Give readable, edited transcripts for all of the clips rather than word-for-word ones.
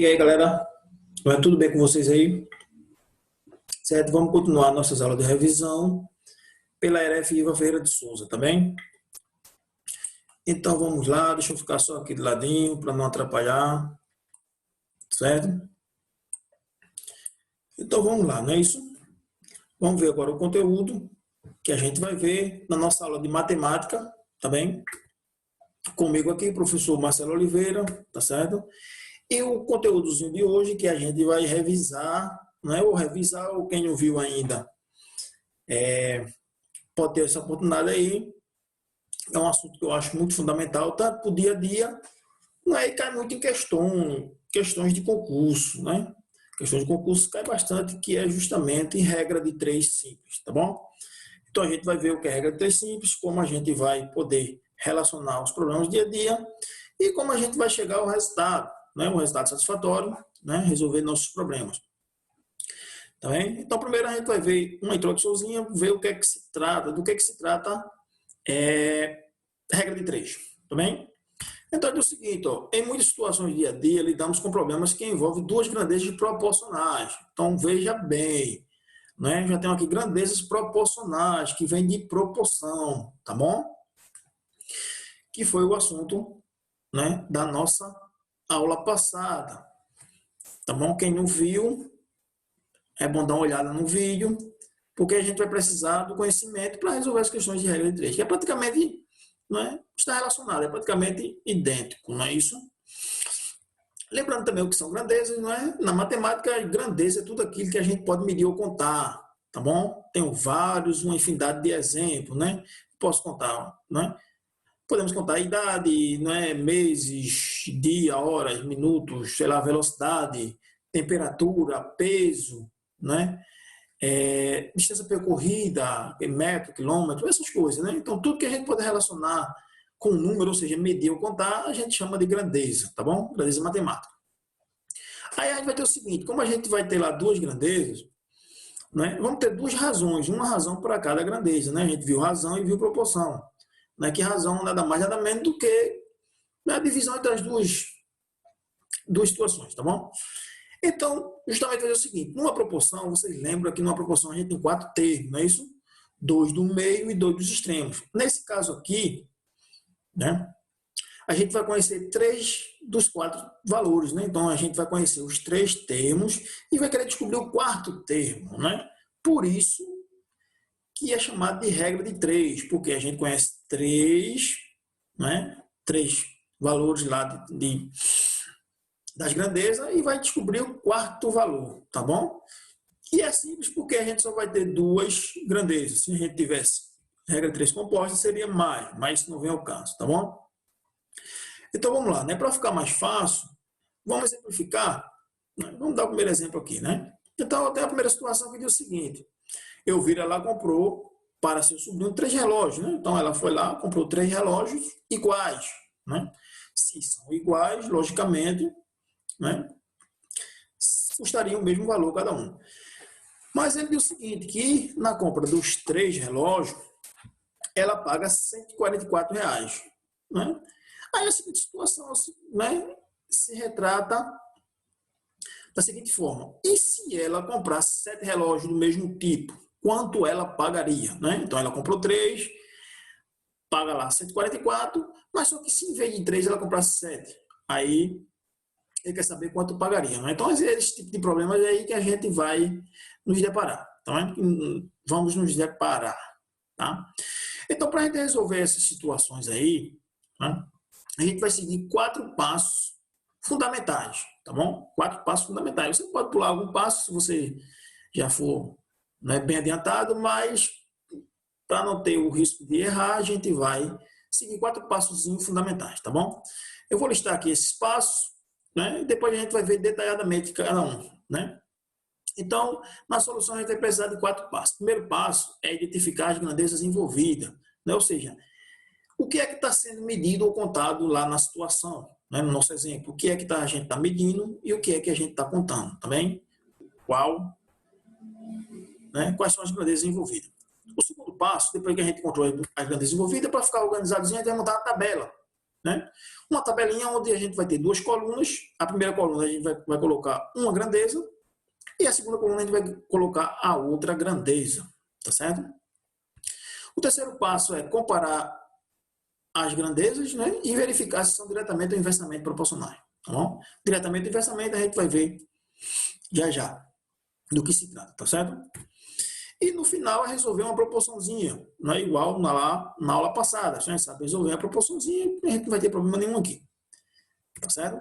E aí, galera, vai tudo bem com vocês aí? Certo? Vamos continuar nossas aulas de revisão pela RF Iva Ferreira de Souza, tá bem? Então vamos lá, deixa eu ficar só aqui de ladinho para não atrapalhar, certo? Então vamos lá, não é isso? Vamos ver agora o conteúdo que a gente vai ver na nossa aula de matemática, tá bem? Comigo aqui, professor Marcelo Oliveira, tá certo? E o conteúdozinho de hoje que a gente vai revisar, né? Ou revisar, ou quem não viu ainda, pode ter essa oportunidade aí. É um assunto que eu acho muito fundamental, tanto para o dia a dia, né? E cai muito em questões de concurso, né? Questões de concurso cai bastante, que é justamente regra de três simples, tá bom? Então a gente vai ver o que é regra de três simples, como a gente vai poder relacionar os problemas do dia a dia e como a gente vai chegar ao resultado, né? Um resultado satisfatório, né? Resolver nossos problemas. Tá bem? Então primeiro a gente vai ver uma introduçãozinha, ver o que é que se trata, do que é que se trata regra de três, tá bem? Então é o seguinte, ó, em muitas situações do dia a dia lidamos com problemas que envolvem duas grandezas proporcionais. Então veja bem, né? Já tenho aqui grandezas proporcionais, que vem de proporção, tá bom? Que foi o assunto, né, da nossa aula passada, tá bom? Quem não viu, é bom dar uma olhada no vídeo, porque a gente vai precisar do conhecimento para resolver as questões de regra de três, que é praticamente, não é, está relacionado, é praticamente idêntico, não é isso? Lembrando também o que são grandezas, não é? Na matemática, grandeza é tudo aquilo que a gente pode medir ou contar, tá bom? Tenho vários, uma infinidade de exemplos, né? Posso contar, né? Podemos contar a idade, né? Meses, dia, horas, minutos, sei lá, velocidade, temperatura, peso, né? Distância percorrida, metro, quilômetro, essas coisas, né? Então, tudo que a gente pode relacionar com número, ou seja, medir ou contar, a gente chama de grandeza, tá bom? Grandeza matemática. Aí a gente vai ter o seguinte, como a gente vai ter lá duas grandezas, né? Vamos ter duas razões, uma razão para cada grandeza, né? A gente viu razão e viu proporção, né? Que razão nada mais, nada menos do que a divisão entre as duas situações, tá bom? Então, justamente fazer o seguinte, numa proporção, vocês lembram que numa proporção a gente tem quatro termos, não é isso? Dois do meio e dois dos extremos. Nesse caso aqui, né, a gente vai conhecer três dos quatro valores, né? Então, a gente vai conhecer os três termos e vai querer descobrir o quarto termo, né? Por isso que é chamado de regra de três, porque a gente conhece três, né? Três valores lá das grandezas e vai descobrir o quarto valor, tá bom? E é simples porque a gente só vai ter duas grandezas. Se a gente tivesse regra de três composta, seria mais, mas isso não vem ao caso, tá bom? Então vamos lá, né? Para ficar mais fácil, vamos exemplificar, né? Vamos dar o primeiro exemplo aqui, né? Então, até a primeira situação que diz o seguinte: Elvira lá comprou para seu sobrinho três relógios, né? Então ela foi lá, comprou três relógios iguais, né? Se são iguais, logicamente, né? Custariam o mesmo valor cada um. Mas ele diz o seguinte, que na compra dos três relógios, ela paga R$ 144, né? Aí a seguinte situação, né, se retrata da seguinte forma: e se ela comprasse 7 relógios do mesmo tipo, quanto ela pagaria, né? Então ela comprou 3, paga lá 144, mas só que se em vez de 3 ela comprasse 7, aí ele quer saber quanto pagaria, né? Então esse tipo de problemas é aí que a gente vai nos deparar, tá? Vamos nos deparar, tá? Então, para a gente resolver essas situações aí, né, a gente vai seguir 4 passos fundamentais, tá bom? 4 passos fundamentais. Você pode pular algum passo se você já for, né, bem adiantado, mas para não ter o risco de errar, a gente vai seguir 4 passos fundamentais, tá bom? Eu vou listar aqui esses passos, né? E depois a gente vai ver detalhadamente cada um, né? Então, na solução a gente vai precisar de 4 passos. O primeiro passo é identificar as grandezas envolvidas, né? Ou seja, o que é que está sendo medido ou contado lá na situação, né? No nosso exemplo, o que é que a gente está medindo e o que é que a gente está contando, tá bem? Né? Quais são as grandezas envolvidas. O segundo passo, depois que a gente encontrou as grandezas envolvidas, para ficar organizadozinho, a gente vai montar uma tabela, né? Uma tabelinha onde a gente vai ter duas colunas. A primeira coluna a gente vai colocar uma grandeza e a segunda coluna a gente vai colocar a outra grandeza, tá certo? O terceiro passo é comparar as grandezas, né, e verificar se são diretamente ou inversamente proporcionais, tá bom? Diretamente ou inversamente a gente vai ver já do que se trata, tá certo? E no final é resolver uma proporçãozinha, não é igual na aula passada. A gente sabe resolver a proporçãozinha e a gente não vai ter problema nenhum aqui, tá certo?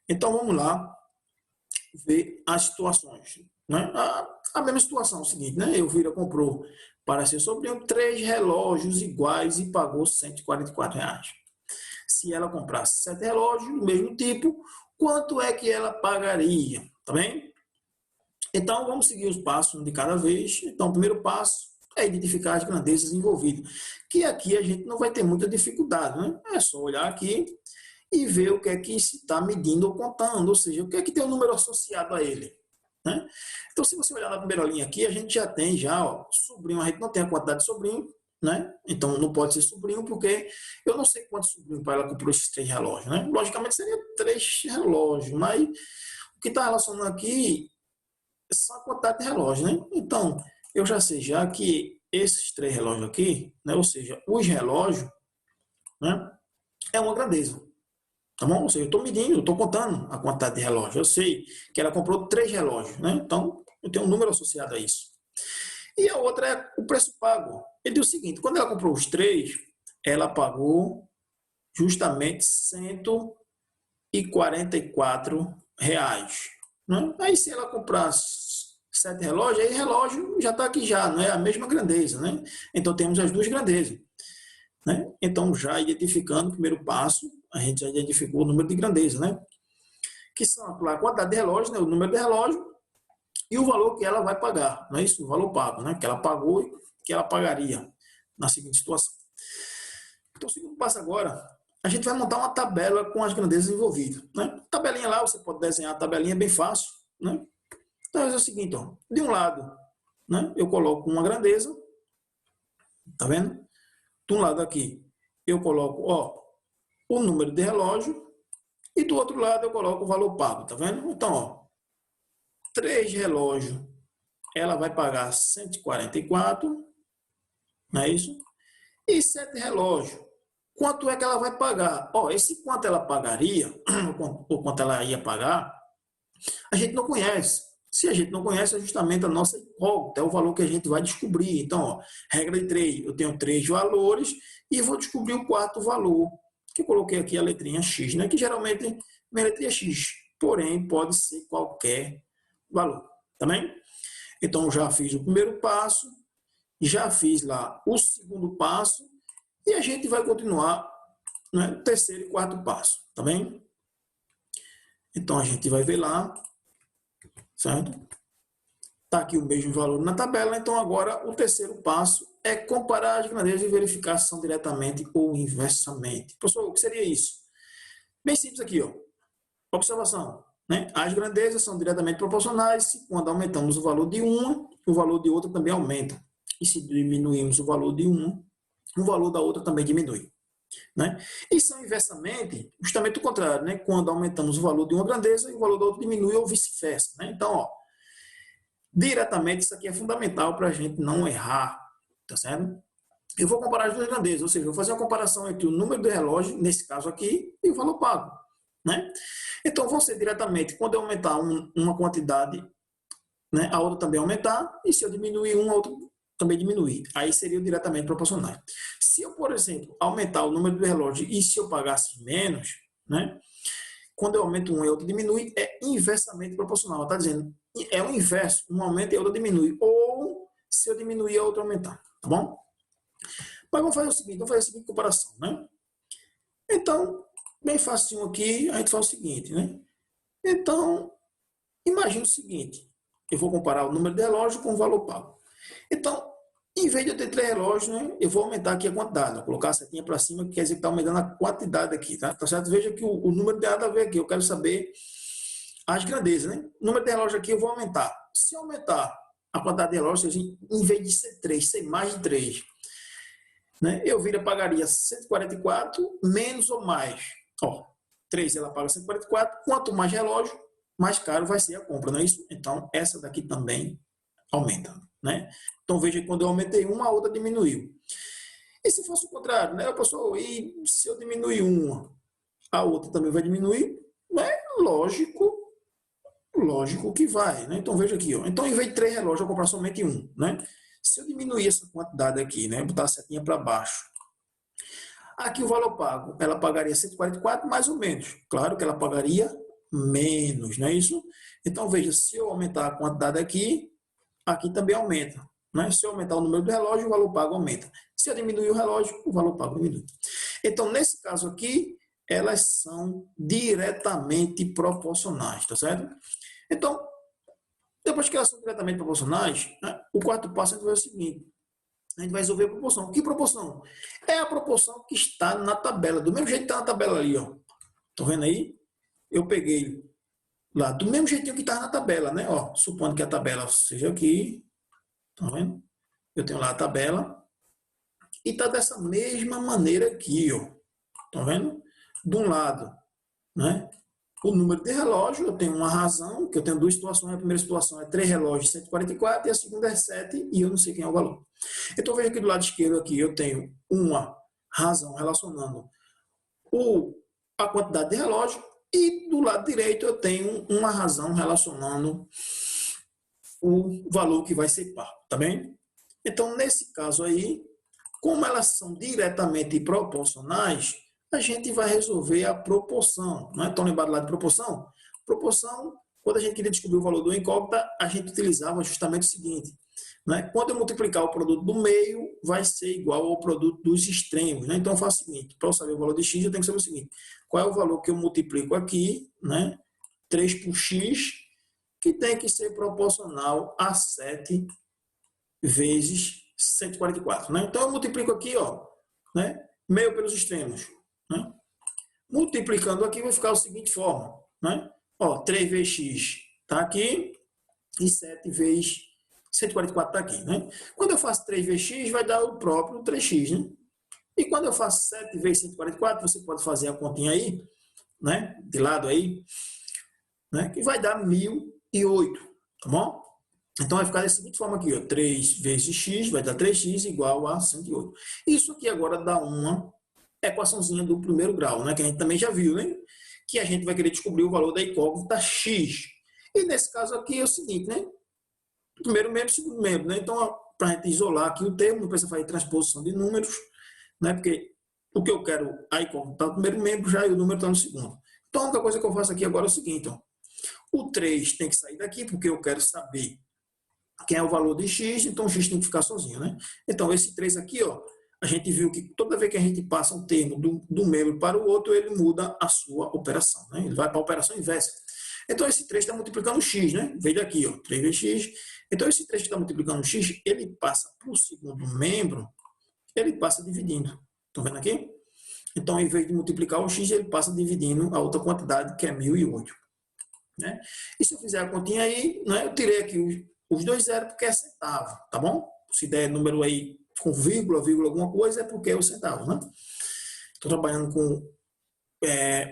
Então vamos lá ver as situações, né? A mesma situação é o seguinte, né? Elvira comprou para seu sobrinho 3 relógios iguais e pagou R$ 144. Se ela comprasse 7 relógios do mesmo tipo, quanto é que ela pagaria? Tá bem? Então, vamos seguir os passos de cada vez. Então, o primeiro passo é identificar as grandezas envolvidas, que aqui a gente não vai ter muita dificuldade, né? É só olhar aqui e ver o que é que se está medindo ou contando, ou seja, o que é que tem um número associado a ele, né? Então, se você olhar na primeira linha aqui, a gente já tem sobrinho, a gente não tem a quantidade de sobrinho, né? Então, não pode ser sobrinho, porque eu não sei quantos sobrinhos para ela comprou esses 3 relógios, né? Logicamente, seria 3 relógios, mas o que está relacionando aqui são a quantidade de relógios, né? Então, eu já sei já que esses 3 relógios aqui, né? Ou seja, os relógios, né? É uma grandeza, tá bom? Ou seja, eu estou medindo, eu estou contando a quantidade de relógios. Eu sei que ela comprou 3 relógios, né? Então, eu tenho um número associado a isso. E a outra é o preço pago. Ele diz o seguinte, quando ela comprou os 3, ela pagou justamente R$ 144. Né? Aí se ela comprar 7 relógios, aí relógio já está aqui já, não é a mesma grandeza, né? Então temos as duas grandezas, né? Então já identificando o primeiro passo, a gente já identificou o número de grandeza, né? Que são a quantidade de relógios, né? O número de relógio e o valor que ela vai pagar, não é isso? O valor pago, né? Que ela pagou e que ela pagaria na seguinte situação. Então o segundo passo agora, a gente vai montar uma tabela com as grandezas envolvidas, né? Tabelinha lá, você pode desenhar a tabelinha bem fácil, né? Então é o seguinte, ó, de um lado, né, eu coloco uma grandeza, tá vendo? De um lado aqui, eu coloco, ó, o número de relógio e do outro lado eu coloco o valor pago, tá vendo? Então, ó, 3 relógios, ela vai pagar 144, não é isso? E 7 relógios, quanto é que ela vai pagar? Ó, esse quanto ela pagaria, ou quanto ela ia pagar, a gente não conhece. Se a gente não conhece, é justamente a nossa incógnita, é o valor que a gente vai descobrir. Então, ó, regra de 3, eu tenho 3 valores e vou descobrir o quarto valor, que eu coloquei aqui a letrinha X, né? Que geralmente é a letrinha X, porém pode ser qualquer valor, tá bem? Então, já fiz o primeiro passo, já fiz lá o segundo passo e a gente vai continuar, né, o terceiro e quarto passo, tá bem? Então, a gente vai ver lá, certo? Está aqui o mesmo valor na tabela, então agora o terceiro passo é comparar as grandezas e verificar se são diretamente ou inversamente. Professor, o que seria isso? Bem simples aqui, ó. Observação, né? As grandezas são diretamente proporcionais e quando aumentamos o valor de uma, o valor de outra também aumenta. E se diminuímos o valor de uma, o valor da outra também diminui. Né? E são inversamente, justamente o contrário, né? Quando aumentamos o valor de uma grandeza, o valor da outra diminui ou vice-versa. Né? Então, ó, diretamente, isso aqui é fundamental para a gente não errar, tá certo? Eu vou comparar as duas grandezas, ou seja, eu vou fazer uma comparação entre o número de relógio, nesse caso aqui, e o valor pago, né? Então, vou ser diretamente, quando eu aumentar uma quantidade, né, a outra também aumentar, e se eu diminuir uma, a outra também diminuir. Aí seria diretamente proporcional. Se eu, por exemplo, aumentar o número de relógio e se eu pagasse menos, né? Quando eu aumento um e outro diminui, é inversamente proporcional. Está dizendo, é o inverso, um aumenta e outro diminui. Ou se eu diminuir, a outra aumentar. Tá bom? Mas vamos fazer o seguinte, vamos fazer a seguinte comparação, né? Então, bem facinho aqui, a gente faz o seguinte, né? Então, imagine o seguinte, eu vou comparar o número de relógios com o valor pago. Então, em vez de eu ter 3 relógios, né, eu vou aumentar aqui a quantidade. Vou colocar a setinha para cima, que quer dizer que está aumentando a quantidade aqui, tá? Tá certo? Veja que o número de nada a ver aqui. Eu quero saber as grandezas, né? O número de relógios aqui eu vou aumentar. Se eu aumentar a quantidade de relógios, em vez de ser 3, ser mais de 3, né? Elvira pagaria 144 menos ou mais. Ó, 3 ela paga 144, quanto mais relógio, mais caro vai ser a compra, não é isso? Então, essa daqui também aumenta, né? Então, veja que quando eu aumentei uma, a outra diminuiu. E se fosse o contrário, né? Pessoal, e se eu diminuir uma, a outra também vai diminuir? Né? Lógico que vai, né? Então, veja aqui, ó. Então, em vez de 3 relógios, eu vou comprar somente um, né? Se eu diminuir essa quantidade aqui, né? Botar a setinha para baixo. Aqui o valor pago, ela pagaria 144 mais ou menos. Claro que ela pagaria menos, não é isso? Então, veja, se eu aumentar a quantidade aqui, aqui também aumenta. Né? Se eu aumentar o número do relógio, o valor pago aumenta. Se eu diminuir o relógio, o valor pago diminui. Então, nesse caso aqui, elas são diretamente proporcionais, tá certo? Então, depois que elas são diretamente proporcionais, né, o quarto passo a gente vai fazer o seguinte: a gente vai resolver a proporção. Que proporção? É a proporção que está na tabela, do mesmo jeito que está na tabela ali, ó. Estão vendo aí? Eu peguei lá, do mesmo jeitinho que está na tabela, né? Ó, supondo que a tabela seja aqui, estão vendo? Eu tenho lá a tabela e está dessa mesma maneira aqui, ó. Estão vendo? De um lado, né? O número de relógio, eu tenho uma razão, que eu tenho duas situações. A primeira situação é 3 relógios, 144, e a segunda é 7, e eu não sei quem é o valor. Então, veja aqui do lado esquerdo, aqui, eu tenho uma razão relacionando a quantidade de relógio, e do lado direito eu tenho uma razão relacionando o valor que vai ser par, tá bem? Então, nesse caso aí, como elas são diretamente proporcionais, a gente vai resolver a proporção. Não é tão lembrado lá de proporção? Proporção, quando a gente queria descobrir o valor do incógnita, a gente utilizava justamente o seguinte: né? Quando eu multiplicar o produto do meio, vai ser igual ao produto dos extremos. Né? Então, eu faço o seguinte: para eu saber o valor de x, eu tenho que saber o seguinte: qual é o valor que eu multiplico aqui, né? 3 por x, que tem que ser proporcional a 7 vezes 144. Né? Então, eu multiplico aqui, ó, né? Meio pelos extremos. Né? Multiplicando aqui, vai ficar da seguinte forma. Né? Ó, 3 vezes x está aqui e 7 vezes 144 está aqui. Né? Quando eu faço 3 vezes x, vai dar o próprio 3x. Né? E quando eu faço 7 vezes 144, você pode fazer a continha aí, né? De lado aí, né? Que vai dar 1008. Tá bom? Então, vai ficar da seguinte forma aqui, ó, 3 vezes x vai dar 3x igual a 108. Isso aqui agora dá uma equaçãozinha do primeiro grau, né, que a gente também já viu, né, que a gente vai querer descobrir o valor da incógnita x. E nesse caso aqui é o seguinte, né, primeiro membro, segundo membro, né, então para a gente isolar aqui o termo, não precisa fazer transposição de números, né, porque o que eu quero, a incógnita está no primeiro membro já e o número está no segundo. Então a única coisa que eu faço aqui agora é o seguinte, ó, o 3 tem que sair daqui porque eu quero saber quem é o valor de x, então o x tem que ficar sozinho, né? Então, esse 3 aqui, ó, a gente viu que toda vez que a gente passa um termo do membro para o outro, ele muda a sua operação, né? Ele vai para a operação inversa. Então, esse 3 está multiplicando x, né? Veio daqui, ó, 3 vezes x. Então, esse 3 que está multiplicando x, ele passa para o segundo membro, ele passa dividindo. Estão vendo aqui? Então, em vez de multiplicar o x, ele passa dividindo a outra quantidade, que é 1008. Né? E se eu fizer a continha aí, né, eu tirei aqui os dois zeros porque é centavo, tá bom? Se der número aí com vírgula, alguma coisa, é porque é o centavo, né? Estou trabalhando com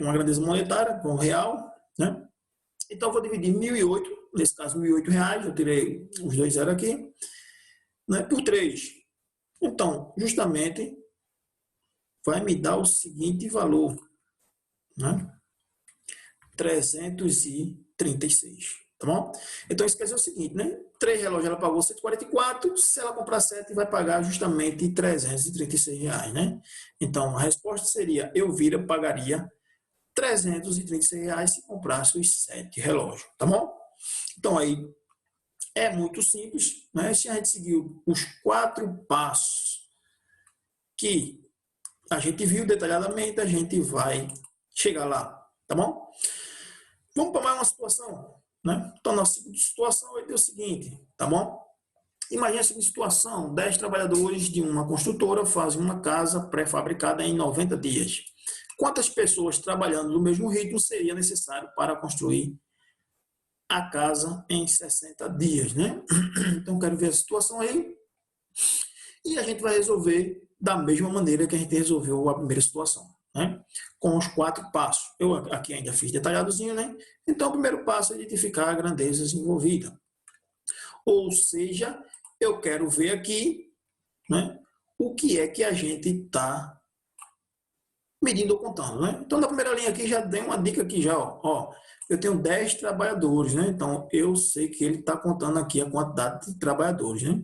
uma grandeza monetária, com real, né? Então, eu vou dividir 1.008, nesse caso, 1.008 reais, eu tirei os dois zeros aqui, né, por 3. Então, justamente, vai me dar o seguinte valor, né? 336. Tá bom? Então, isso quer dizer o seguinte, né? 3 relógios ela pagou 144, se ela comprar 7, vai pagar justamente 336 reais, né? Então, a resposta seria: Elvira pagaria 336 reais se comprasse os 7 relógios, tá bom? Então, aí, é muito simples, né? Se a gente seguir os 4 passos que a gente viu detalhadamente, a gente vai chegar lá, tá bom? Vamos para mais uma situação. Né? Então, na segunda situação vai ter o seguinte, tá bom? Imagina a seguinte situação: 10 trabalhadores de uma construtora fazem uma casa pré-fabricada em 90 dias. Quantas pessoas trabalhando no mesmo ritmo seria necessário para construir a casa em 60 dias, né? Então, quero ver a situação aí e a gente vai resolver da mesma maneira que a gente resolveu a primeira situação, né? Com os 4 passos. Eu aqui ainda fiz detalhadozinho, né? Então, o primeiro passo é identificar a grandeza envolvida. Ou seja, eu quero ver aqui, né, o que é que a gente está medindo ou contando, né? Então, na primeira linha aqui, já dei uma dica aqui já, ó. Eu tenho 10 trabalhadores, né? Então, eu sei que ele está contando aqui a quantidade de trabalhadores, né?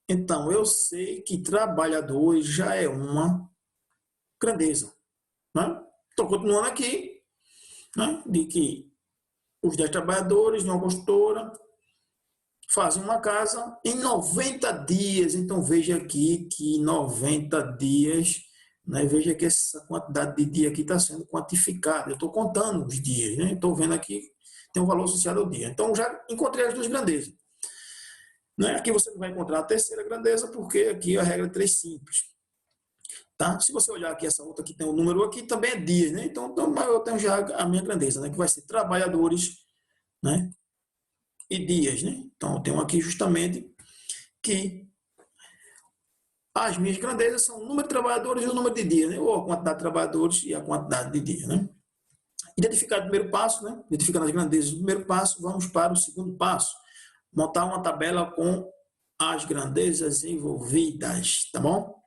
Então, eu sei que trabalhadores já é uma grandeza, né? Estou continuando aqui, né? De que os 10 trabalhadores de uma construtora fazem uma casa em 90 dias. Então, veja aqui que 90 dias, né? Veja que essa quantidade de dia aqui está sendo quantificada. Eu estou contando os dias, né? Estou vendo aqui, tem um valor associado ao dia. Então, já encontrei as duas grandezas. Né? Aqui você não vai encontrar a terceira grandeza, porque aqui a regra é 3 simples. Tá? Se você olhar aqui, essa outra que tem o número aqui, também é dias, né? Então eu tenho já a minha grandeza, né? Que vai ser trabalhadores, né? E dias, né? Então eu tenho aqui justamente que as minhas grandezas são o número de trabalhadores e o número de dias, né? Ou a quantidade de trabalhadores e a quantidade de dias, né? Identificado o primeiro passo, né? Identificando as grandezas do primeiro passo, vamos para o segundo passo. Montar uma tabela com as grandezas envolvidas, tá bom?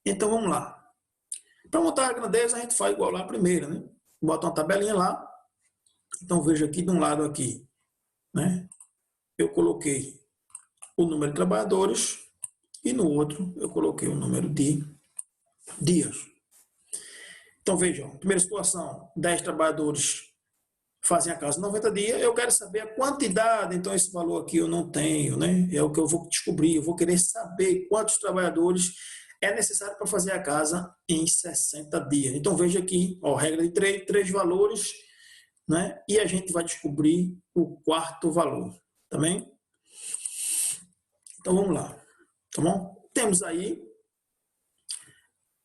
Então, vamos lá. Para montar a grandeza, a gente faz igual lá a primeira, né? Bota uma tabelinha lá. Então, veja aqui de um lado aqui, né? Eu coloquei o número de trabalhadores e no outro eu coloquei o número de dias. Então, vejam, primeira situação, 10 trabalhadores fazem a casa em 90 dias, eu quero saber a quantidade, então esse valor aqui eu não tenho, né? É o que eu vou descobrir, eu vou querer saber quantos trabalhadores é necessário para fazer a casa em 60 dias. Então veja aqui, ó, regra de 3 valores, né? E a gente vai descobrir o quarto valor, tá bem? Então vamos lá, tá bom? Temos aí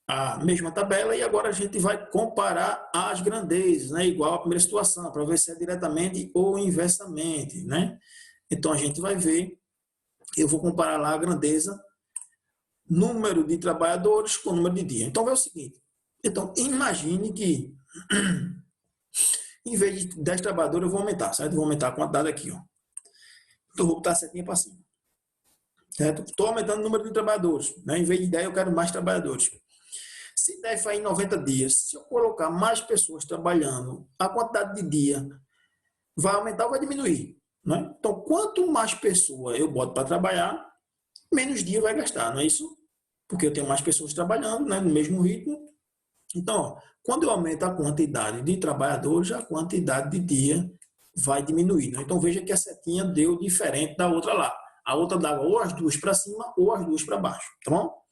a mesma tabela e agora a gente vai comparar as grandezas, né? Igual à primeira situação, para ver se é diretamente ou inversamente, né? Então a gente vai ver, eu vou comparar lá a grandeza, número de trabalhadores com número de dias. Então é o seguinte, então imagine que em vez de 10 trabalhadores eu vou aumentar, certo? Eu vou aumentar a quantidade aqui, ó. Então vou botar a setinha para cima, certo? Estou aumentando o número de trabalhadores, né? Em vez de 10 eu quero mais trabalhadores. Se 10 foi em 90 dias, se eu colocar mais pessoas trabalhando, a quantidade de dia vai aumentar ou vai diminuir, né? Então, quanto mais pessoa eu boto para trabalhar, menos dia vai gastar, não é isso? Porque eu tenho mais pessoas trabalhando, né, no mesmo ritmo. Então, ó, quando eu aumento a quantidade de trabalhadores, a quantidade de dia vai diminuir, né? Então, veja que a setinha deu diferente da outra lá. A outra dava ou as duas para cima ou as duas para baixo, tá bom?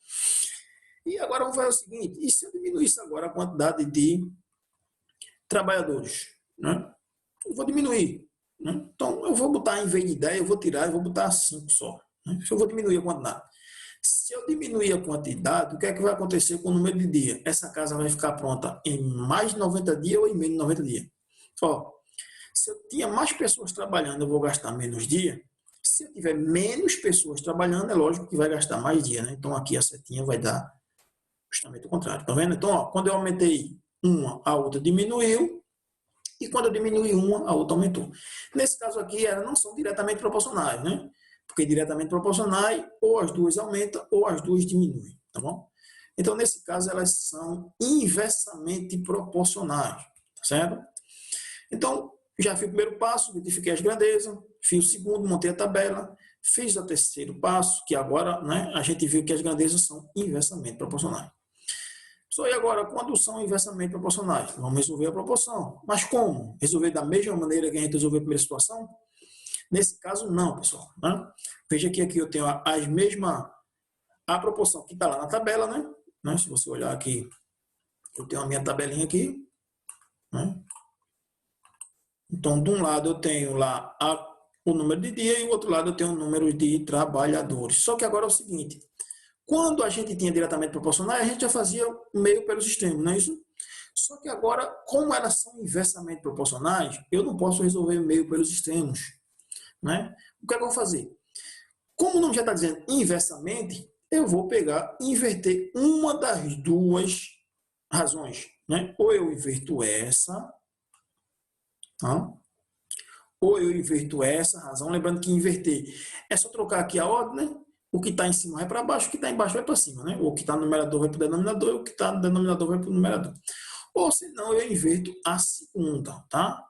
E agora vamos fazer o seguinte, e se eu diminuísse agora a quantidade de trabalhadores, né? Eu vou diminuir, né? Então, eu vou botar, em vez de 10, eu vou tirar e vou botar 5 só, né? Eu vou diminuir a quantidade. Se eu diminuir a quantidade, o que é que vai acontecer com o número de dias? Essa casa vai ficar pronta em mais de 90 dias ou em menos de 90 dias? Ó, se eu tinha mais pessoas trabalhando, eu vou gastar menos dia. Se eu tiver menos pessoas trabalhando, é lógico que vai gastar mais dia, né? Então, aqui a setinha vai dar justamente o contrário, tá vendo? Então, ó, quando eu aumentei uma, a outra diminuiu, e quando eu diminui uma, a outra aumentou. Nesse caso aqui, elas não são diretamente proporcionais, né? Porque diretamente proporcionais, ou as duas aumentam, ou as duas diminuem, tá bom? Então, nesse caso, elas são inversamente proporcionais, tá certo? Então, já fiz o primeiro passo, identifiquei as grandezas, fiz o segundo, montei a tabela, fiz o terceiro passo, que agora, né, a gente viu que as grandezas são inversamente proporcionais. Só e agora, quando são inversamente proporcionais? Vamos resolver a proporção. Mas como? Resolver da mesma maneira que a gente resolveu a primeira situação? Nesse caso, não, pessoal, né? Veja que aqui eu tenho as mesmas, a proporção que está lá na tabela, né? Se você olhar aqui, eu tenho a minha tabelinha aqui, né? Então, de um lado eu tenho lá o número de dia e do outro lado eu tenho o número de trabalhadores. Só que agora é o seguinte, quando a gente tinha diretamente proporcional, a gente já fazia meio pelos extremos, não é isso? Só que agora, como elas são inversamente proporcionais, eu não posso resolver meio pelos extremos, né? O que é que eu vou fazer? Como o nome já está dizendo inversamente, eu vou pegar e inverter uma das duas razões, né? Ou eu inverto essa, tá? Ou eu inverto essa razão, lembrando que inverter é só trocar aqui a ordem, né? O que está em cima vai para baixo, o que está embaixo vai para cima, né? O que está no numerador vai para o denominador, e o que está no denominador vai para o numerador. Ou senão eu inverto a segunda, tá?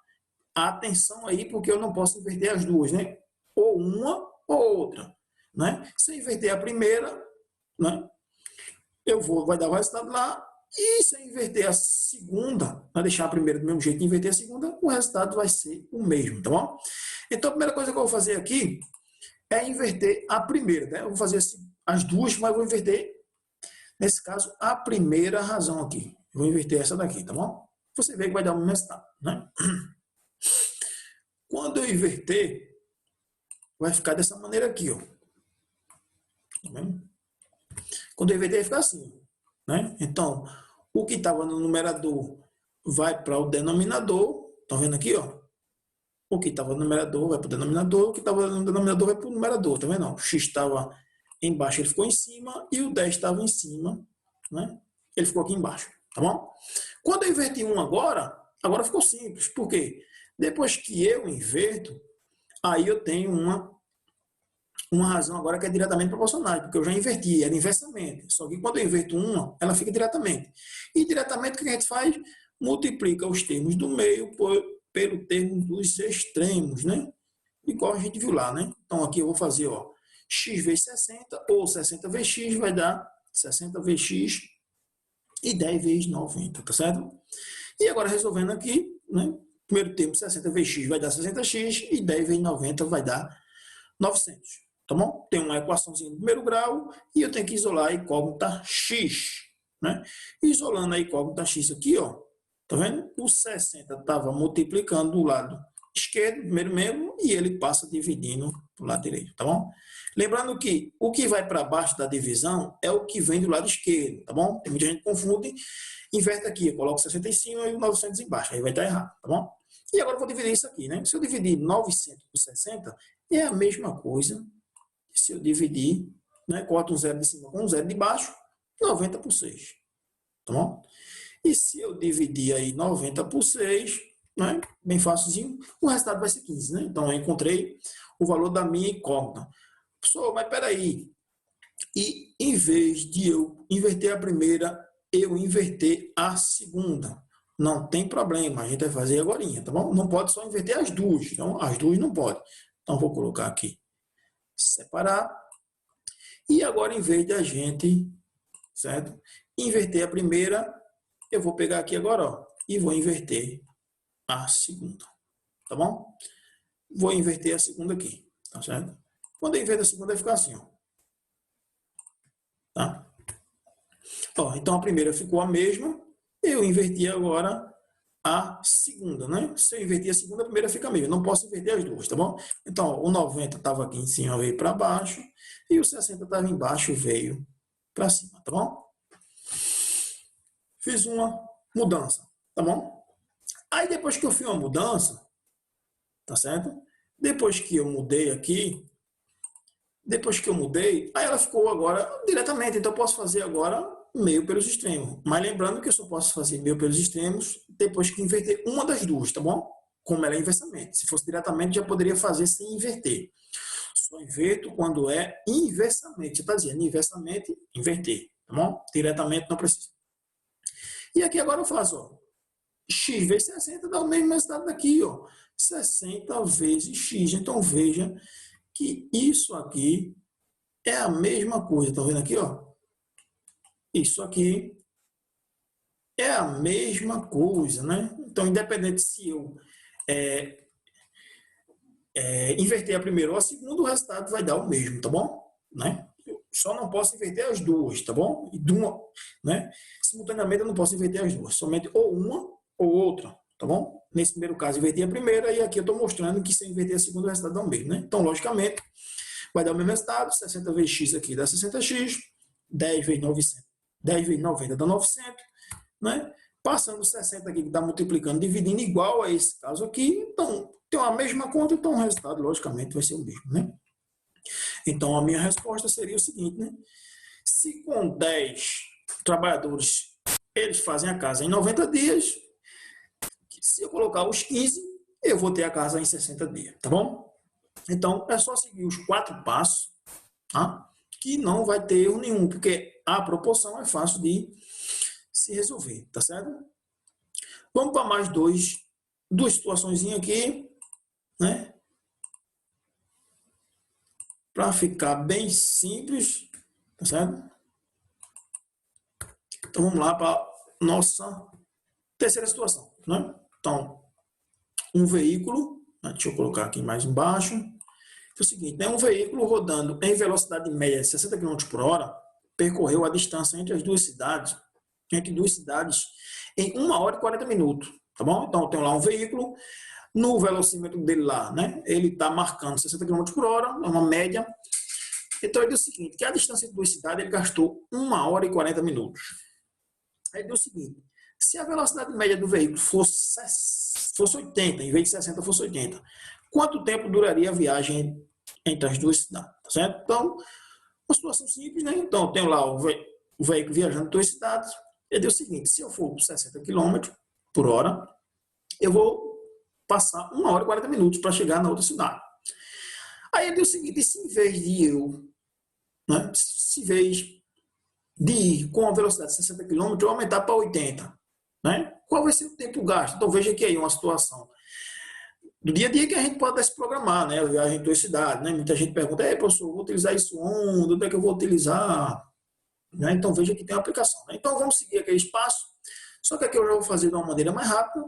Atenção aí, porque eu não posso inverter as duas, né? Ou uma ou outra, né? Se eu inverter a primeira, né? Vai dar o resultado lá, e se eu inverter a segunda, vai deixar a primeira do mesmo jeito e inverter a segunda, o resultado vai ser o mesmo, tá bom? Então a primeira coisa que eu vou fazer aqui é inverter a primeira, né? Eu vou fazer as duas, mas vou inverter, nesse caso, a primeira razão aqui. Eu vou inverter essa daqui, tá bom? Você vê que vai dar o mesmo resultado, né? Quando eu inverter, vai ficar dessa maneira aqui, ó. Tá vendo? Quando eu inverter, vai ficar assim, né? Então, o que estava no numerador vai para o denominador. Tá vendo aqui, ó? O que estava no numerador vai para o denominador, o que estava no denominador vai para o numerador, tá vendo? O x estava embaixo, ele ficou em cima, e o 10 estava em cima, né? Ele ficou aqui embaixo, tá bom? Quando eu inverti um agora ficou simples. Por quê? Depois que eu inverto, aí eu tenho uma razão agora que é diretamente proporcional, porque eu já inverti, era inversamente. Só que quando eu inverto uma, ela fica diretamente. E diretamente, o que a gente faz? Multiplica os termos do meio pelo termo dos extremos, né? Igual a gente viu lá, né? Então, aqui eu vou fazer, ó, x vezes 60, ou 60 vezes x vai dar 60 vezes x e 10 vezes 90, tá certo? E agora, resolvendo aqui, né? Primeiro termo, 60 vezes x vai dar 60x, e 10 vezes 90 vai dar 900. Tá bom? Tem uma equaçãozinha de primeiro grau, e eu tenho que isolar a incógnita x, né? Isolando a incógnita x aqui, ó, tá vendo? O 60 estava multiplicando do lado esquerdo, primeiro membro, e ele passa dividindo do lado direito, tá bom? Lembrando que o que vai para baixo da divisão é o que vem do lado esquerdo, tá bom? Tem muita gente que confunde, inverte aqui, eu coloco 60 em cima e 900 embaixo, aí vai estar errado, tá bom? E agora eu vou dividir isso aqui, né? Se eu dividir 900 por 60, é a mesma coisa que se eu dividir, né? Corto um zero de cima com um zero de baixo, 90 por 6, tá bom? E se eu dividir aí 90 por 6, né? Bem facilzinho, o resultado vai ser 15, né? Então eu encontrei o valor da minha incógnita. Professor, mas peraí, e em vez de eu inverter a primeira, eu inverter a segunda? Não tem problema, a gente vai fazer agora, tá bom? Não pode só inverter as duas, então as duas não pode. Então vou colocar aqui, separar, e agora em vez de a gente, certo? Inverter a primeira, eu vou pegar aqui agora, ó, e vou inverter a segunda, tá bom? Vou inverter a segunda aqui, tá certo? Quando eu inverter a segunda, vai ficar assim, ó. Tá? Ó, então a primeira ficou a mesma, eu inverti agora a segunda, né? Se eu invertir a segunda, a primeira fica a mesma. Não posso inverter as duas, tá bom? Então, ó, o 90 estava aqui em cima, veio para baixo, e o 60 estava embaixo, veio para cima, tá bom? Fiz uma mudança, tá bom? Aí depois que eu fiz uma mudança, tá certo? Depois que eu mudei aqui, aí ela ficou agora diretamente. Então eu posso fazer agora meio pelos extremos. Mas lembrando que eu só posso fazer meio pelos extremos depois que inverter uma das duas, tá bom? Como ela é inversamente. Se fosse diretamente, já poderia fazer sem inverter. Só inverto quando é inversamente. Você está dizendo inversamente, inverter, tá bom? Diretamente não precisa. E aqui agora eu faço, ó, x vezes 60 dá o mesmo resultado daqui, ó. 60 vezes x. Então veja que isso aqui é a mesma coisa. Estão vendo aqui, ó? Isso aqui é a mesma coisa, né? Então, independente se eu inverter a primeira ou a segunda, o resultado vai dar o mesmo, tá bom? Né? Eu só não posso inverter as duas, tá bom? E de uma, né? Simultaneamente eu não posso inverter as duas, somente ou uma ou outra, tá bom? Nesse primeiro caso, inverti a primeira, e aqui eu estou mostrando que se eu inverter a segunda, o resultado dá o mesmo, né? Então, logicamente, vai dar o mesmo resultado. 60 vezes x aqui dá 60x, 10 vezes 900, 10 vezes 90 dá 900, né? Passando 60 aqui, que está multiplicando, dividindo igual a esse caso aqui, então tem a mesma conta, então o resultado, logicamente, vai ser o mesmo, né? Então a minha resposta seria o seguinte, né? Se com 10 trabalhadores eles fazem a casa em 90 dias, se eu colocar os 15, eu vou ter a casa em 60 dias, tá bom? Então, é só seguir os 4 passos, tá? Que não vai ter erro nenhum, porque a proporção é fácil de se resolver, tá certo? Vamos para mais duas situações aqui, né? Para ficar bem simples, tá certo? Então, vamos lá para a nossa terceira situação, né? Então, um veículo, né? Deixa eu colocar aqui mais embaixo. É o seguinte, né? Um veículo rodando em velocidade média de 60 km por hora percorreu a distância entre duas cidades em 1 hora e 40 minutos, tá bom? Então, eu tenho lá um veículo, no velocímetro dele lá, né? Ele está marcando 60 km por hora, é uma média. Então, ele diz o seguinte, que a distância entre duas cidades ele gastou 1 hora e 40 minutos. Aí diz o seguinte, se a velocidade média do veículo fosse 80, em vez de 60 fosse 80, quanto tempo duraria a viagem entre as duas cidades, tá certo? Então, uma situação simples, né? Então, eu tenho lá o veículo viajando entre duas cidades, ele diz o seguinte, se eu for por 60 km por hora, eu vou passar 1 hora e 40 minutos para chegar na outra cidade. Aí ele diz o seguinte, se em vez de eu, né, se em vez de ir com a velocidade de 60 km, eu aumentar para 80, né? Qual vai ser o tempo gasto? Então veja aqui aí uma situação do dia a dia que a gente pode se programar, né? Viagem em tua cidade, né? Muita gente pergunta, professor, vou utilizar isso onde é que eu vou utilizar? Né? Então veja que tem uma aplicação, né? Então vamos seguir aquele espaço, só que aqui eu já vou fazer de uma maneira mais rápida,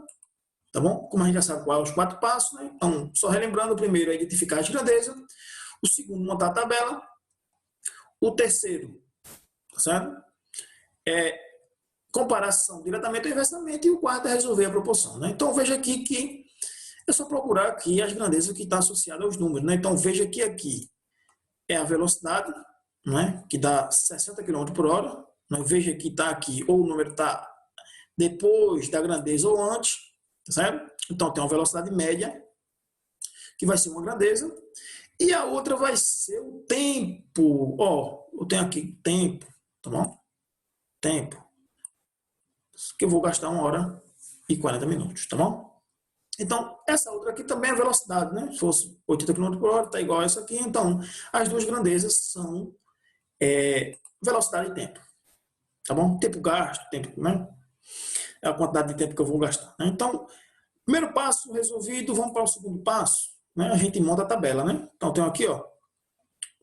tá bom? Como a gente já sabe quais são os 4 passos, né? Então, só relembrando, o primeiro é identificar as grandezas, o segundo, montar a tabela, o terceiro, tá certo? É comparação diretamente ou inversamente, e o quarto é resolver a proporção, né? Então, veja aqui que é só procurar aqui as grandezas que estão associadas aos números, né? Então, veja que aqui é a velocidade, né? Que dá 60 km por hora, né? Veja que está aqui, ou o número está depois da grandeza ou antes, tá certo? Então, tem uma velocidade média, que vai ser uma grandeza, e a outra vai ser o tempo. Ó, eu tenho aqui tempo, tá bom? Tempo. Que eu vou gastar 1 hora e 40 minutos, tá bom? Então, essa outra aqui também é velocidade, né? Se fosse 80 km por hora, tá igual a essa aqui. Então, as duas grandezas são velocidade e tempo, tá bom? Tempo gasto, tempo, né? É a quantidade de tempo que eu vou gastar, né? Então, primeiro passo resolvido, vamos para o segundo passo, né? A gente monta a tabela, né? Então, tem aqui, ó,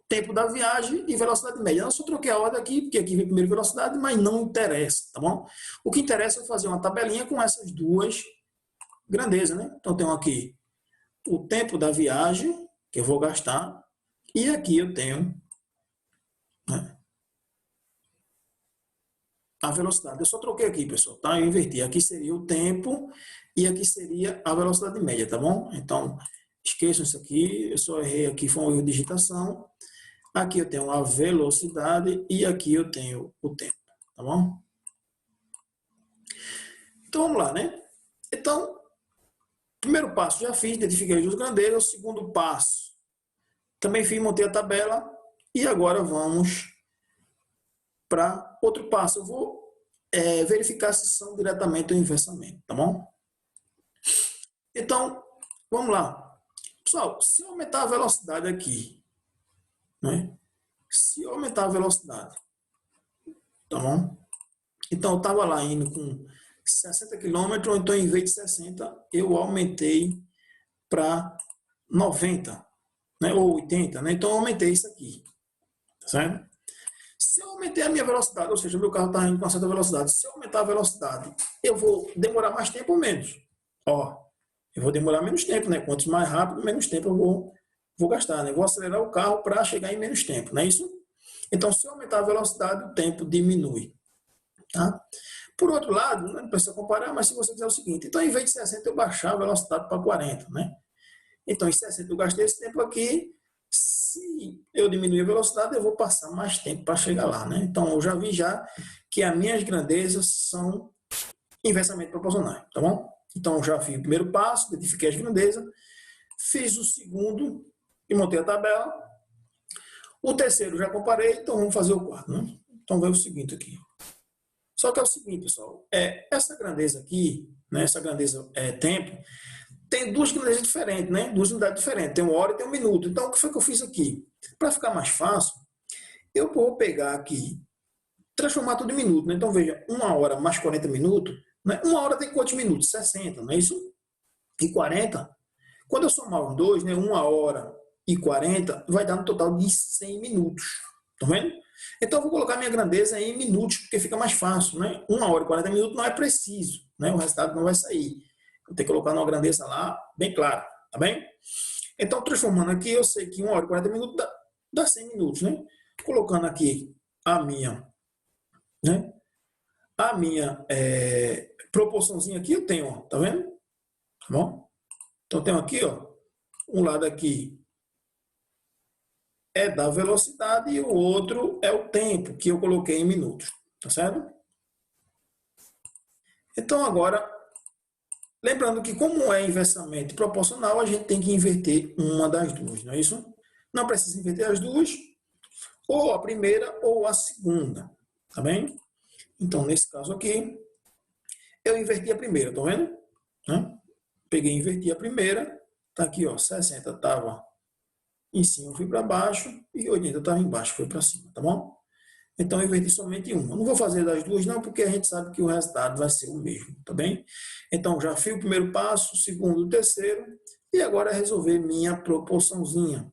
tempo da viagem e velocidade média. Eu só troquei a ordem aqui, porque aqui vem primeiro velocidade, mas não interessa, tá bom? O que interessa é fazer uma tabelinha com essas duas grandezas, né? Então, tenho aqui o tempo da viagem, que eu vou gastar, e aqui eu tenho, né, a velocidade. Eu só troquei aqui, pessoal, tá? Eu inverti. Aqui seria o tempo e aqui seria a velocidade média, tá bom? Então, esqueçam isso aqui. Eu só errei aqui, foi um erro de digitação. Aqui eu tenho a velocidade e aqui eu tenho o tempo, tá bom? Então, vamos lá, né? Então, primeiro passo já fiz, identifiquei as duas grandezas. O segundo passo, também fiz, montei a tabela. E agora vamos para outro passo. Eu vou verificar se são diretamente ou inversamente, tá bom? Então, vamos lá. Pessoal, se eu aumentar a velocidade aqui, né? Se eu aumentar a velocidade, tá bom? Então, eu estava lá indo com 60 km, então em vez de 60, eu aumentei para 90, né? Ou 80, né? Então, eu aumentei isso aqui, tá certo? Se eu aumentar a minha velocidade, ou seja, o meu carro está indo com uma certa velocidade, se eu aumentar a velocidade, eu vou demorar mais tempo ou menos? Ó, eu vou demorar menos tempo, né? Quanto mais rápido, menos tempo eu vou gastar, né? Vou acelerar o carro para chegar em menos tempo, não é isso? Então, se eu aumentar a velocidade, o tempo diminui, tá? Por outro lado, não precisa comparar, mas se você fizer o seguinte, então, em vez de 60, eu baixar a velocidade para 40, né? Então, em 60 eu gastei esse tempo aqui, se eu diminuir a velocidade, eu vou passar mais tempo para chegar lá, né? Então, eu já vi já que as minhas grandezas são inversamente proporcionais, tá bom? Então, eu já fiz o primeiro passo, identifiquei as grandezas, fiz o segundo e montei a tabela. O terceiro já comparei, então vamos fazer o quarto, né? Então, vai o seguinte aqui. Só que é o seguinte, pessoal, essa grandeza aqui, né, essa grandeza tempo, tem duas grandezas diferentes, né? Duas unidades diferentes, tem 1 hora e tem 1 minuto. Então, o que foi que eu fiz aqui? Para ficar mais fácil, eu vou pegar aqui, transformar tudo em minuto, né? Então, veja, 1 hora mais 40 minutos, né? 1 hora tem quantos minutos? 60, não é isso? E 40. Quando eu somar os dois, né? 1 hora e 40, vai dar um total de 100 minutos. Tá vendo? Então, eu vou colocar minha grandeza em minutos, porque fica mais fácil, né? 1 hora e 40 minutos não é preciso, né? O resultado não vai sair. Vou ter que colocar uma grandeza lá bem clara, tá bem? Então, transformando aqui, eu sei que 1 hora e 40 minutos dá 100 minutos, né? Colocando aqui a minha, né? A minha proporçãozinha aqui eu tenho, ó, tá vendo? Tá bom? Então, eu tenho aqui, ó, um lado aqui é da velocidade e o outro é o tempo que eu coloquei em minutos, tá certo? Então, agora, lembrando que como é inversamente proporcional, a gente tem que inverter uma das duas, não é isso? Não precisa inverter as duas, ou a primeira ou a segunda, tá bem? Então, nesse caso aqui, eu inverti a primeira, tá vendo? Peguei e inverti a primeira, tá aqui, ó, 60 estava em cima, fui para baixo, e 80 estava embaixo, foi para cima, tá bom? Então, eu inverti somente uma. Não vou fazer das duas, não, porque a gente sabe que o resultado vai ser o mesmo, tá bem? Então, já fiz o primeiro passo, o segundo, o terceiro, e agora é resolver minha proporçãozinha,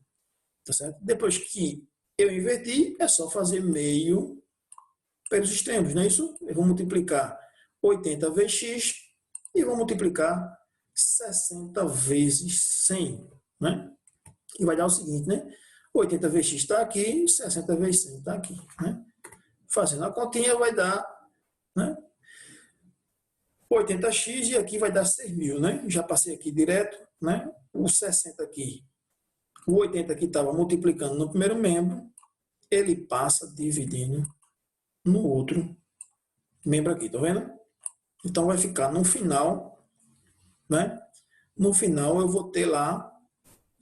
tá certo? Depois que eu inverti, é só fazer meio pelos extremos, não é isso? Eu vou multiplicar 80 vezes x e vou multiplicar 60 vezes 100, né? E vai dar o seguinte, né? 80 vezes x está aqui, 60 vezes 100 está aqui, né? Fazendo a continha vai dar, né? 80x e aqui vai dar 6.000, né? Já passei aqui direto, né? O 60 aqui, o 80 aqui estava multiplicando no primeiro membro, ele passa dividindo no outro membro aqui, tá vendo? Então vai ficar no final, né? No final eu vou ter lá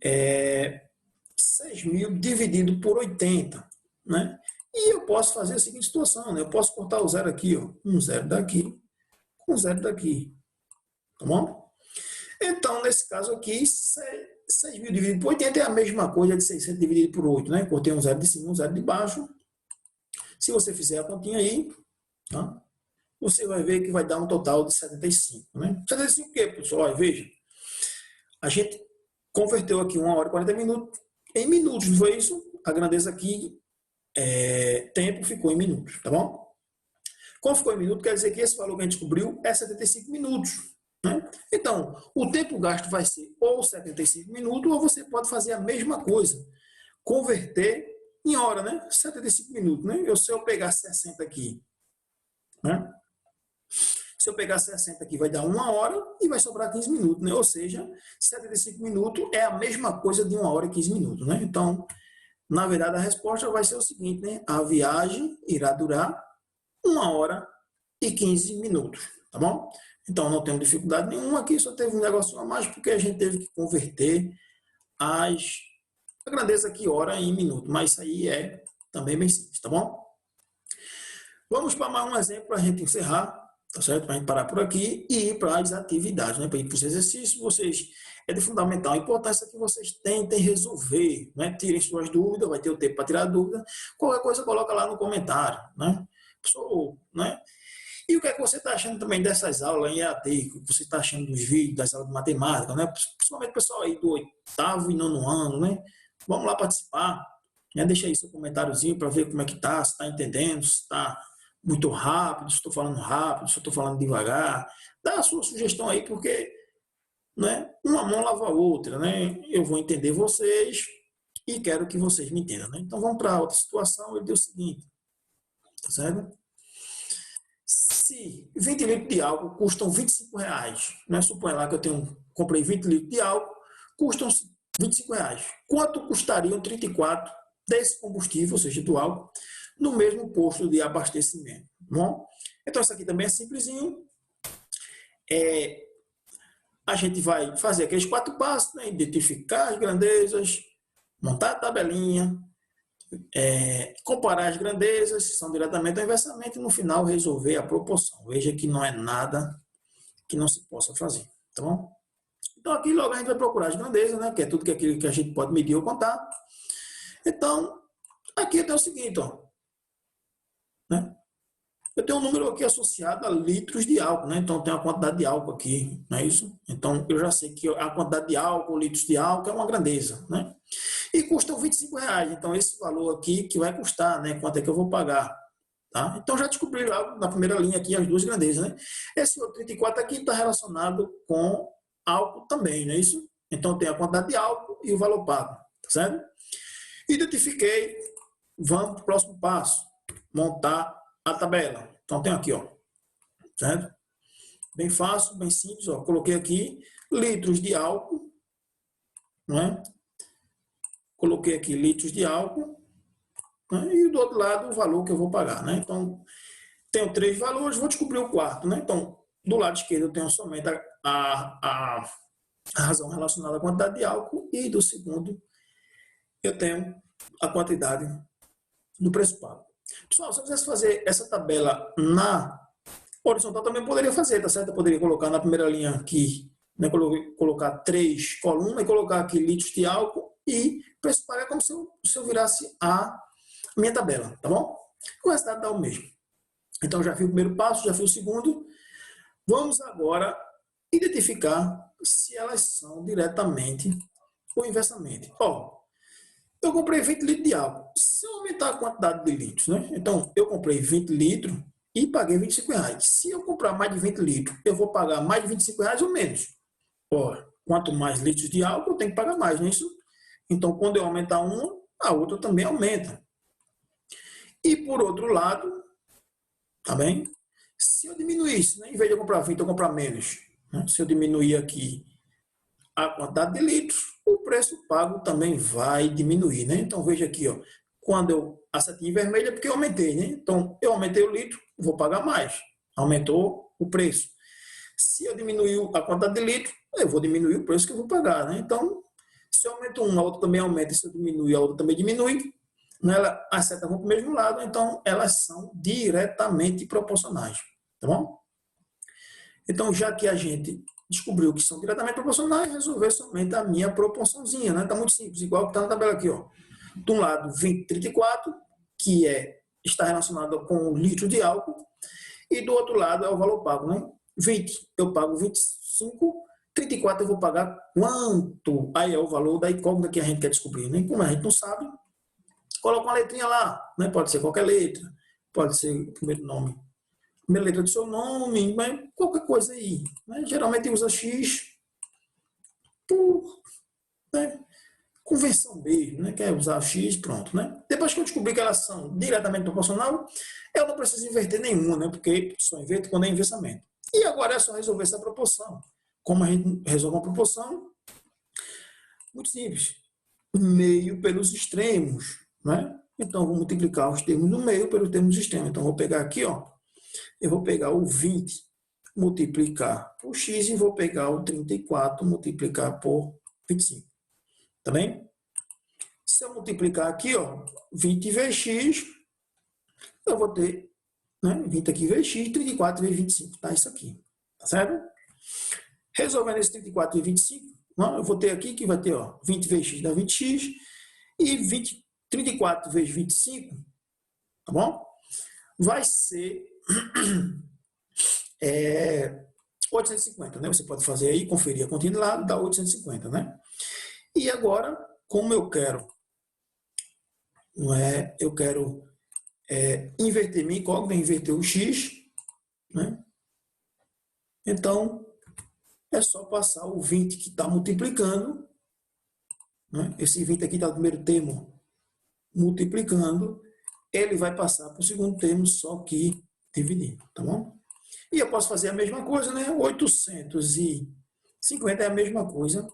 6.000 dividido por 80, né? E eu posso fazer a seguinte situação, né? Eu posso cortar o zero aqui, ó, um zero daqui, um zero daqui, tá bom? Então, nesse caso aqui, 6.000 dividido por 80 é a mesma coisa de 600 dividido por 8, né? Cortei um zero de cima, um zero de baixo. Se você fizer a continha aí, tá? Você vai ver que vai dar um total de 75, né? 75 o quê, pessoal? Veja, a gente converteu aqui 1 hora e 40 minutos em minutos, não foi isso? A grandeza aqui, tempo, ficou em minutos, tá bom? Como ficou em minutos, quer dizer que esse valor que a gente descobriu é 75 minutos, né? Então, o tempo gasto vai ser ou 75 minutos, ou você pode fazer a mesma coisa, converter em hora, né? 75 minutos, né? Se eu pegar 60 aqui, né? Se eu pegar 60 aqui, vai dar 1 hora e vai sobrar 15 minutos, né? Ou seja, 75 minutos é a mesma coisa de 1 hora e 15 minutos, né? Então, na verdade, a resposta vai ser o seguinte, né? A viagem irá durar 1 hora e 15 minutos, tá bom? Então, não temos dificuldade nenhuma aqui, só teve um negócio a mais porque a gente teve que converter a grandeza aqui, hora em minuto, mas isso aí é também bem simples, tá bom? Vamos para mais um exemplo para a gente encerrar, tá certo? Para a gente parar por aqui e ir para as atividades, né? Para ir para os exercícios, é de fundamental importância que vocês tentem resolver, né? Tirem suas dúvidas, vai ter o tempo para tirar dúvida. Qualquer coisa, coloca lá no comentário, né? Né? E o que é que você está achando também dessas aulas em EAD? O que você está achando dos vídeos, das aulas de matemática, né? Principalmente o pessoal aí do 8º e 9º ano, né? Vamos lá participar, né? Deixa aí seu comentáriozinho para ver como é que tá, se está entendendo, se está muito rápido, se estou falando rápido, se estou falando devagar. Dá a sua sugestão aí, porque, né, uma mão lava a outra, né? Eu vou entender vocês e quero que vocês me entendam, né? Então vamos para outra situação. Ele diz o seguinte, tá certo? Se 20 litros de álcool custam R$ 25, né? Suponha lá que comprei 20 litros de álcool, custam R$ 25. Quanto custariam 34 desse combustível, ou seja, do álcool, no mesmo posto de abastecimento? Bom, então isso aqui também é simplesinho. A gente vai fazer aqueles 4 passos, né? Identificar as grandezas, montar a tabelinha, comparar as grandezas, se são diretamente ou inversamente, e no final resolver a proporção. Veja que não é nada que não se possa fazer, tá bom? Então aqui logo a gente vai procurar as grandezas, né? Que é tudo que aquilo que a gente pode medir ou contar. Então, aqui eu tenho o seguinte, ó, né? Eu tenho um número aqui associado a litros de álcool, né? Então tem a quantidade de álcool aqui, não é isso? Então eu já sei que a quantidade de álcool, litros de álcool é uma grandeza, né? E custa R$ 25. Então esse valor aqui que vai custar, né? Quanto é que eu vou pagar? Tá? Então já descobri lá na primeira linha aqui as duas grandezas, né? Esse outro 34 aqui está relacionado com álcool também, não é isso? Então tem a quantidade de álcool e o valor pago, tá certo? Identifiquei, vamos para o próximo passo, montar a tabela. Então tem aqui, ó, certo? Bem fácil, bem simples, ó. Coloquei aqui litros de álcool, não é? Coloquei aqui litros de álcool, né? E do outro lado o valor que eu vou pagar, né? Então tenho 3 valores, vou descobrir o quarto, né? Então do lado esquerdo eu tenho somente a razão relacionada à quantidade de álcool e do segundo eu tenho a quantidade do preço pago. Pessoal, se eu quisesse fazer essa tabela na horizontal, também poderia fazer, tá certo? Eu poderia colocar na primeira linha aqui, né, colocar 3 colunas e colocar aqui litros de álcool e preço pago é como se eu virasse a minha tabela, tá bom? O resultado dá o mesmo. Então, já fiz o primeiro passo, já fiz o segundo. Vamos agora identificar se elas são diretamente ou inversamente. Ó, eu comprei 20 litros de álcool. Se eu aumentar a quantidade de litros, né? Então, eu comprei 20 litros e paguei R$ 25. Se eu comprar mais de 20 litros, eu vou pagar mais de R$ 25 ou menos? Ora, quanto mais litros de álcool, eu tenho que pagar mais, não é isso? Então, quando eu aumentar uma, a outra também aumenta. E, por outro lado, tá bem? Se eu diminuísse, né? Em vez de eu comprar 20, eu comprar menos. Né? Se eu diminuir aqui a quantidade de litros, o preço pago também vai diminuir, né? Então, veja aqui, ó, quando a setinha vermelha é porque eu aumentei, né? Então, eu aumentei o litro, vou pagar mais. Aumentou o preço. Se eu diminuir a quantidade de litro, eu vou diminuir o preço que eu vou pagar, né? Então, se eu aumento uma, a outra também aumenta. Se eu diminuir, a outra também diminui. Né? As setas vão para o mesmo lado, então elas são diretamente proporcionais, tá bom? Então, já que a gente descobriu que são diretamente proporcionais, resolver somente a minha proporçãozinha, né? Tá muito simples, igual que está na tabela aqui, ó. De um lado, 20,34, que está relacionado com o litro de álcool, e do outro lado é o valor pago, né? 20, eu pago 25, 34 eu vou pagar quanto? Aí é o valor da incógnita que a gente quer descobrir, né? Como a gente não sabe, coloca uma letrinha lá, né? Pode ser qualquer letra, pode ser o primeiro nome, primeira letra do seu nome, mas qualquer coisa aí. Né? Geralmente usa X por, né, convenção mesmo, né? Quer usar X, pronto, né? Depois que eu descobri que elas são diretamente proporcional, eu não preciso inverter nenhuma, né? Porque só inverto quando é inversamento. E agora é só resolver essa proporção. Como a gente resolve uma proporção? Muito simples. Meio pelos extremos, né? Então, vou multiplicar os termos do meio pelos termos dos extremos. Então, vou pegar aqui, ó, eu vou pegar o 20, multiplicar por x e vou pegar o 34, multiplicar por 25. Tá bem? Se eu multiplicar aqui, ó, 20 vezes x, eu vou ter, né, 20 aqui vezes x, 34 vezes 25, tá? Isso aqui, tá certo? Resolvendo esse 34 vezes 25, não, eu vou ter aqui que vai ter, ó, 20 vezes x dá 20x, e 34 vezes 25, tá bom? Vai ser 850, né? Você pode fazer aí, conferir a continha de lado, dá 850, né? E agora, como eu quero, não é? Eu quero inverter minha incógnita, inverter o x, né? Então, é só passar o 20 que está multiplicando, né? Esse 20 aqui está no primeiro termo multiplicando, ele vai passar para o segundo termo, só que dividindo, tá bom? E eu posso fazer a mesma coisa, né? 850 é a mesma coisa.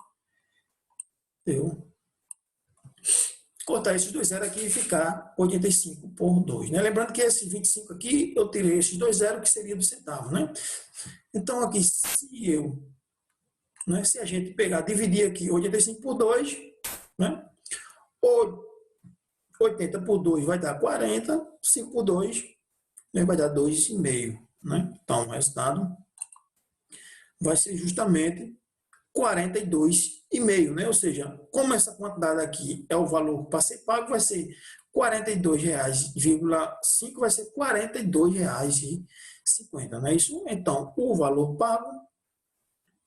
Eu cortar esses dois zeros aqui e ficar 85 por 2. Né? Lembrando que esse 25 aqui, eu tirei esses dois zeros, que seria do centavo. Né? Então, aqui, se a gente pegar, dividir aqui 85 por 2, né? 80 por 2 vai dar 40, 5 por 2 vai dar 2,5, né? Então, o resultado vai ser justamente 42,5, né? Ou seja, como essa quantidade aqui é o valor para ser pago, vai ser R$ 42,5, vai ser R$ 42,50, não é isso? Então, o valor pago,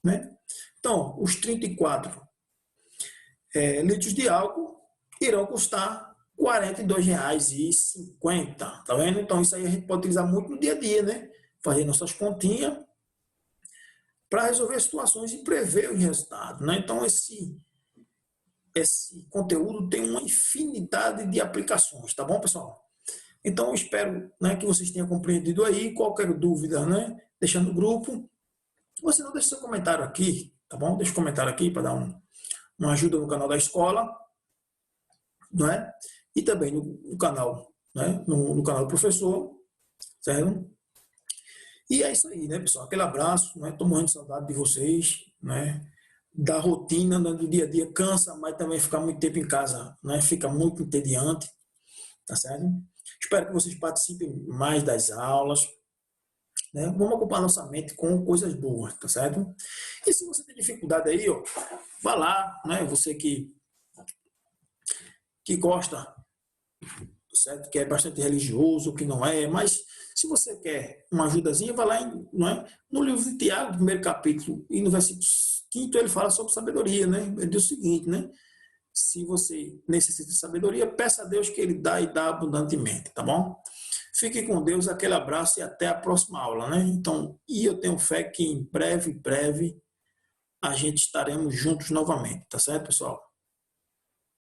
né? Então, os 34 litros de álcool irão custar R$ 42,50, tá vendo? Então, isso aí a gente pode utilizar muito no dia a dia, né? Fazer nossas continhas para resolver situações e prever os resultados, né? Então, esse conteúdo tem uma infinidade de aplicações, tá bom, pessoal? Então, eu espero, né, que vocês tenham compreendido aí. Qualquer dúvida, né, deixa no grupo. Você não deixa seu comentário aqui, tá bom? Deixa o comentário aqui para dar uma ajuda no canal da escola, não é? E também no canal, né, no canal do professor, certo? E é isso aí, né, pessoal? Aquele abraço, né? Tô morrendo de saudade de vocês, né? Da rotina, né, do dia a dia, cansa, mas também ficar muito tempo em casa, né? Fica muito entediante, tá certo? Espero que vocês participem mais das aulas, né? Vamos ocupar nossa mente com coisas boas, tá certo? E se você tem dificuldade aí, ó, vá lá, né? Você que gosta, certo? Que é bastante religioso, que não é, mas se você quer uma ajudazinha, vá lá não é? No livro de Tiago, no primeiro capítulo, e no versículo 5, ele fala sobre sabedoria, né? Ele diz o seguinte, né? Se você necessita de sabedoria, peça a Deus que Ele dá e dá abundantemente, tá bom? Fique com Deus, aquele abraço e até a próxima aula, né? Então, e eu tenho fé que em breve, a gente estaremos juntos novamente, tá certo, pessoal?